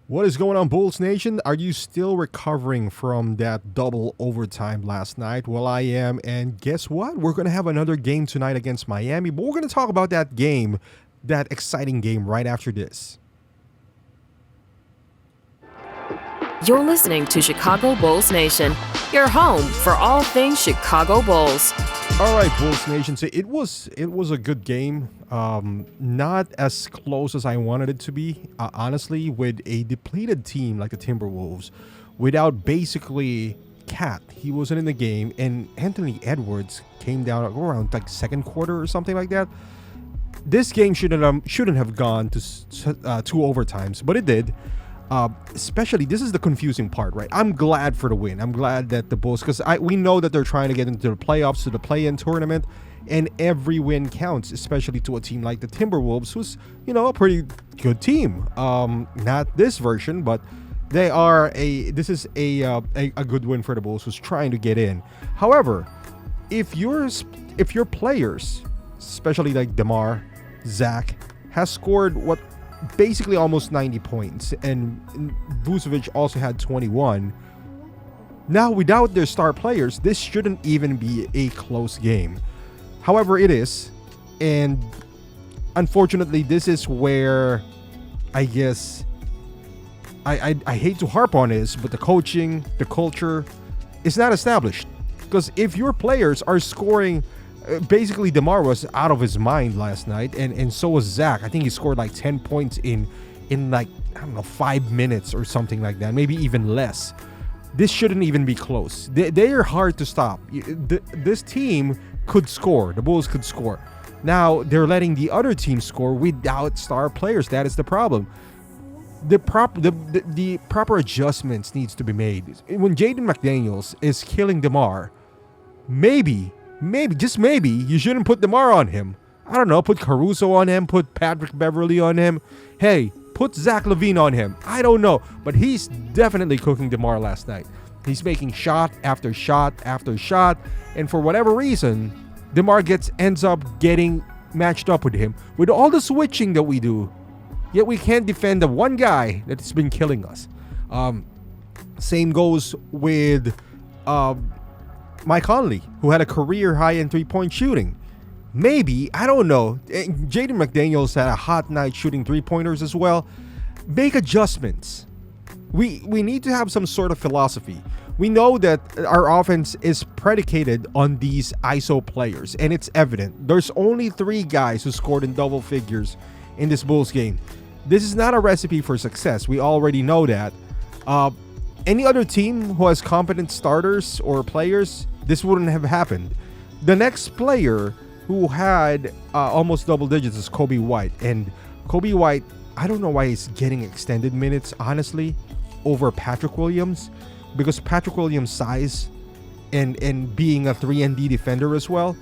What is going on, Bulls Nation? Are you still recovering from that double overtime last night? Well, I am, and guess what? We're going to have another game tonight against Miami, but we're going to talk about that game, that exciting game, right after this. You're listening to Chicago Bulls Nation, your home for all things Chicago Bulls. All right, Bulls Nation. So it was a good game. Not as close as I wanted it to be. Honestly, with a depleted team like the Timberwolves, without basically Cat, he wasn't in the game, and Anthony Edwards came down around like second quarter or something like that. This game shouldn't have gone to two overtimes, but it did. Especially, this is the confusing part, right? I'm glad for the win. I'm glad that the Bulls, because we know that they're trying to get into the playoffs, to the play-in tournament, and every win counts, especially to a team like the Timberwolves, who's, a pretty good team. Not this version, but this is a good win for the Bulls, who's trying to get in. However, if your players, especially like DeMar, Zach, has scored basically almost 90 points, and Vucevic also had 21. Now, without their star players, this shouldn't even be a close game. However, it is, and unfortunately, this is where I guess I hate to harp on this, but the coaching, the culture is not established. Because if your players are scoring, basically DeMar was out of his mind last night, and so was Zach. I think he scored like 10 points in like, I don't know, 5 minutes or something like that, maybe even less. This shouldn't even be close. They are hard to stop. This team could score. The Bulls could score. Now they're letting the other team score without star players. That is the problem. The proper adjustments needs to be made. When Jaden McDaniels is killing DeMar, maybe, just maybe, you shouldn't put DeMar on him. I don't know, put Caruso on him, put Patrick Beverly on him. Hey, put Zach LaVine on him. I don't know, but he's definitely cooking DeMar last night. He's making shot after shot after shot, and for whatever reason, DeMar ends up getting matched up with him with all the switching that we do. Yet we can't defend the one guy that's been killing us. Same goes with Mike Conley, who had a career high in three-point shooting. Maybe, I don't know. Jaden McDaniels had a hot night shooting three-pointers as well. Make adjustments. We need to have some sort of philosophy. We know that our offense is predicated on these ISO players, and it's evident. There's only 3 guys who scored in double figures in this Bulls game. This is not a recipe for success. We already know that. Any other team who has competent starters or players, this wouldn't have happened. The next player who had almost double digits is Coby White. And Coby White, I don't know why he's getting extended minutes, honestly, over Patrick Williams. Because Patrick Williams' size and being a 3-and-D defender as well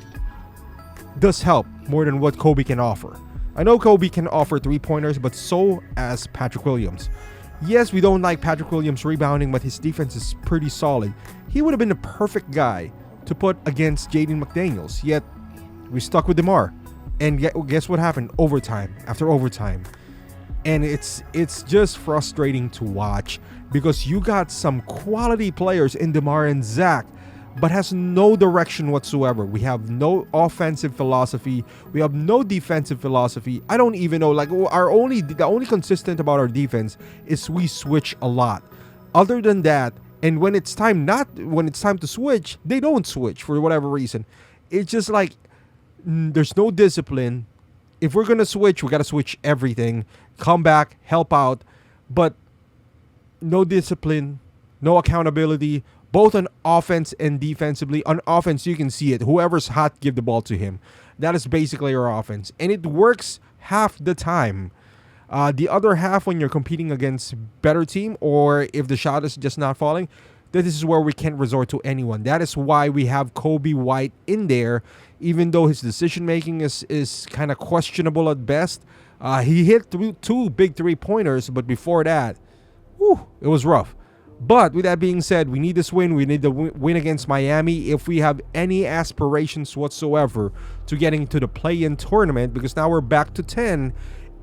does help more than what Coby can offer. I know Coby can offer three-pointers, but so as Patrick Williams. Yes, we don't like Patrick Williams rebounding, but his defense is pretty solid. He would have been the perfect guy to put against Jaden McDaniels, yet we stuck with DeMar. And guess what happened? Overtime after overtime. And it's just frustrating to watch because you got some quality players in DeMar and Zach, but has no direction whatsoever. We have no offensive philosophy. We have no defensive philosophy. I don't even know. Like, the only consistent about our defense is we switch a lot. Other than that, and when it's time to switch, they don't switch for whatever reason. It's just like there's no discipline. If we're gonna switch, we gotta switch everything. Come back, help out, but no discipline, no accountability. Both on offense and defensively. On offense, you can see it. Whoever's hot, give the ball to him. That is basically our offense. And it works half the time. The other half, when you're competing against better team, or if the shot is just not falling, this is where we can't resort to anyone. That is why we have Coby White in there, even though his decision-making is kind of questionable at best. He hit 2 big three-pointers, but before that, it was rough. But with that being said, we need this win. We need the win against Miami if we have any aspirations whatsoever to getting to the play-in tournament, because now we're back to 10,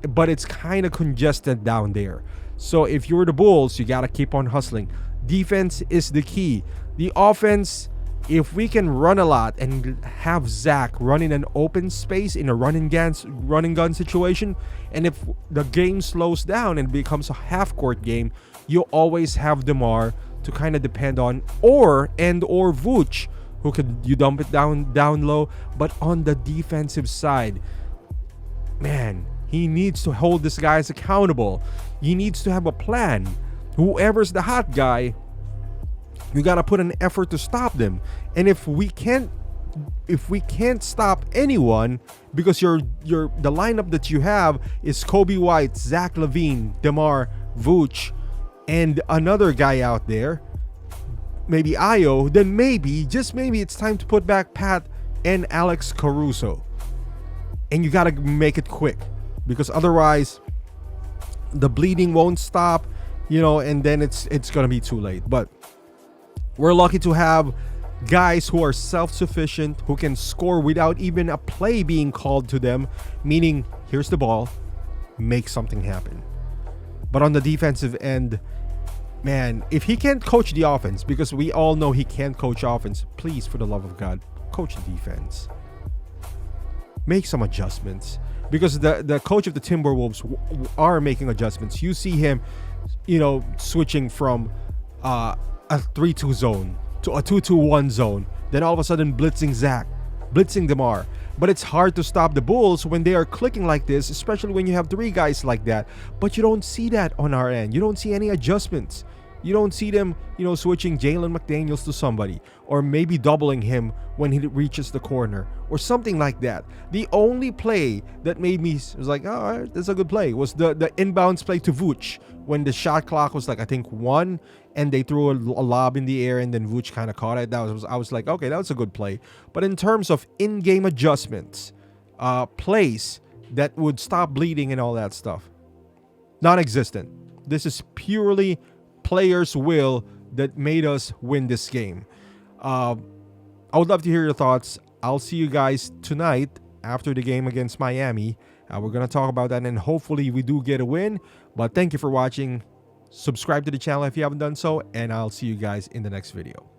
but it's kind of congested down there. So if you're the Bulls, you got to keep on hustling. Defense is the key. The offense, if we can run a lot and have Zach run in an open space in a run and gun situation, and if the game slows down and becomes a half-court game, you always have DeMar to kind of depend on, or Vooch, who could you dump it down low. But on the defensive side, man, he needs to hold these guys accountable. He needs to have a plan. Whoever's the hot guy, you gotta put an effort to stop them. And if we can't stop anyone, because the lineup that you have is Kobe White, Zach LaVine, DeMar, Vooch, and another guy out there, maybe Ayo, then maybe, just maybe, it's time to put back Pat and Alex Caruso. And you gotta make it quick, because otherwise the bleeding won't stop, and then it's gonna be too late. But we're lucky to have guys who are self-sufficient, who can score without even a play being called to them, meaning here's the ball, make something happen. But on the defensive end, man, if he can't coach the offense, because we all know he can't coach offense, please, for the love of God, coach the defense. Make some adjustments, because the coach of the Timberwolves are making adjustments. You see him, switching from a 3-2 zone to a 2-2-1 zone, then all of a sudden blitzing Zach, blitzing DeMar. But it's hard to stop the Bulls when they are clicking like this, especially when you have three guys like that. But you don't see that on our end. You don't see any adjustments. You don't see them, switching Jalen McDaniels to somebody, or maybe doubling him when he reaches the corner, or something like that. The only play that made me was like, all right, that's a good play, was the inbounds play to Vooch when the shot clock was like, I think 1, and they threw a lob in the air, and then Vooch kind of caught it. I was like, okay, that was a good play. But in terms of in-game adjustments, plays that would stop bleeding and all that stuff, non-existent. This is purely players' will that made us win this game. I would love to hear your thoughts. I'll see you guys tonight after the game against Miami. We're going to talk about that, and hopefully we do get a win. But thank you for watching. Subscribe to the channel if you haven't done so, and I'll see you guys in the next video.